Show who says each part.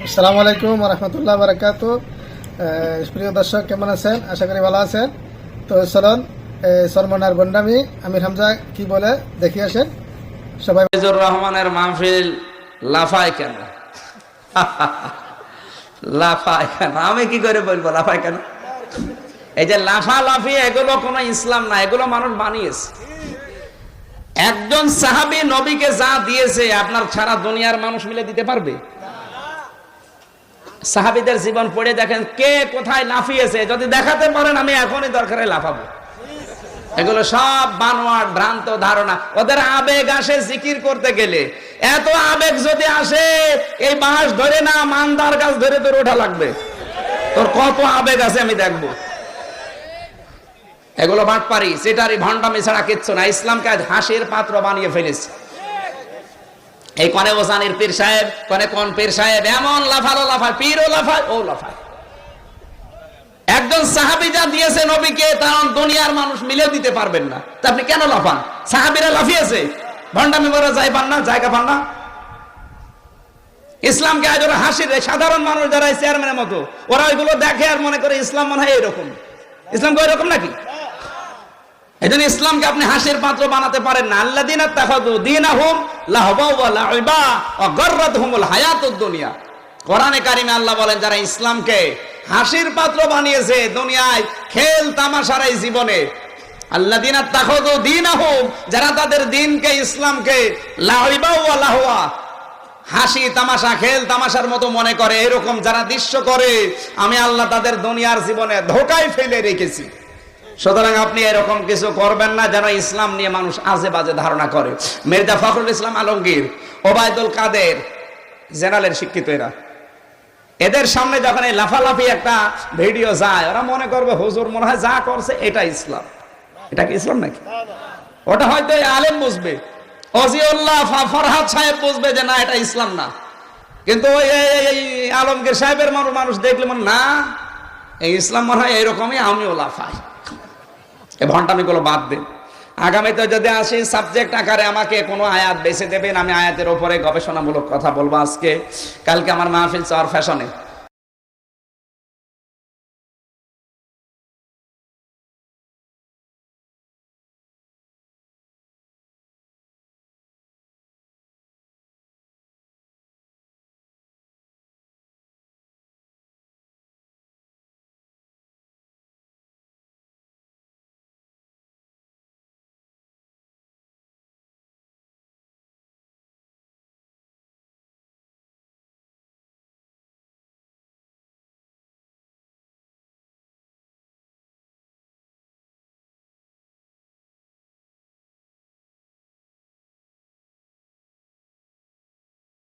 Speaker 1: আসসালামু আলাইকুম রহমতুল্লাহ বারাকাতু। প্রিয় দর্শক, কেমন আছেন? আশা করি ভালো আছেন। তো চলুন সলমনার বন্ডামি আমির হামজা কি বলে দেখি আসেন সবাই।
Speaker 2: ফজলুর রহমানের মাহফিল লাফায় কেন? লাফায় কেন? আমি কি করে বলবো লাফায় কেন? এই যে লাফালাফি, এগুলো কোনো ইসলাম না, এগুলো মানুষ বানিয়েছে। একজন সাহাবী নবীকে যা দিয়েছে আপনার সারা দুনিয়ার মানুষ মিলে দিতে পারবে? সাহাবীদের জীবন পড়ে দেখেন কে কোথায় লাফিয়েছে, যদি দেখাতে পারেন আমি এখনই দরকারে লাফাবো। এগুলো সব বানোয়াট ভ্রান্ত ধারণা। ওদের আবেগ আসে জিকির করতে গেলে, এত আবেগ যদি আসে এই বাঁশ ধরে না মানদার গাছ ধরে তোর ওঠা লাগবে। তোর কত আবেগ আছে আমি দেখবো। এগুলো বাটপারি সেটারি ভণ্ডামি ছাড়া কিচ্ছু না। ইসলামকে আজ হাসির পাত্র বানিয়ে ফেলেছে। এই কনে ওসানির পীর সাহেব, কনে কোন পীর সাহেব এমন লাফালো লাফায়, পীরও লাফায় ও লাফায়। একজন সাহাবী যা দিয়েছে নবীকে তার দুনিয়ার মানুষ মিলে দিতে পারবেন না, তা আপনি কেন লাফান? সাহাবীরা লাফিয়েছে, ভণ্ডামি করে যাই পান না, জায়গা পান না। ইসলামকে আজ ওরা হাসির, সাধারণ মানুষ যারা চেয়ারম্যানের মতো ওরা ওইগুলো দেখে আর মনে করে ইসলাম মনে হয় এরকম। ইসলাম কি এরকম নাকি? এই জন্য ইসলামকে আপনি হাসির পাত্র বানাতে পারেন না। আল্লাযীনা তাখাযু দীনাহুম লাহবা ওয়া লাইবা ওয়া গাররাতহুমুল হায়াতুদ দুনিয়া। কোরআনে কারিমে আল্লাহ বলেন যারা ইসলামকে হাসির পাত্র বানিয়েছে দুনিয়ায়, খেল তামাশার এই জীবনে, আল্লাযীনা তাখাযু দীনাহুম, যারা তাদের দ্বীনকে ইসলামকে লাইবা ওয়া লাহওয়া, হাসি তামাশা খেল তামাশার মতো মনে করে, এরকম যারা দৃশ্য করে আমি আল্লাহ তাদের দুনিয়ার জীবনে ধোঁকায় ফেলে রেখেছি। সুতরাং আপনি এরকম কিছু করবেন না যেন ইসলাম নিয়ে মানুষ আজে বাজে ধারণা করে। মির্জা ফখরুল ইসলাম আলমগীর, ওবায়দুল কাদের, জেনারেলের শিক্ষিত এদের সামনে যখন এই লাফালাফি একটা ভিডিও যায়, ওরা মনে করবে হুজুর মনে হয় যা করছে এটা ইসলাম। এটা কি ইসলাম নাকি? ওটা হয়তো আলেম বুঝবে, ওজিউল্লাহ ফরহাদ সাহেব বুঝবে যে না এটা ইসলাম না, কিন্তু ওই আলমগীর সাহেবের মানুষ দেখলে মনে না এই ইসলাম মনে হয় এইরকমই, আমিও লাফাই। এই ভণ্ডামিগুলো বাদ দেন। আগামীতে যদি আসি সাবজেক্ট আকারে আমাকে কোনো আয়াত বেছে দেবেন, আমি আয়াতের ওপরে গবেষণামূলক কথা বলবো। আজকে কালকে আমার মাহফিল চর ফ্যাশনে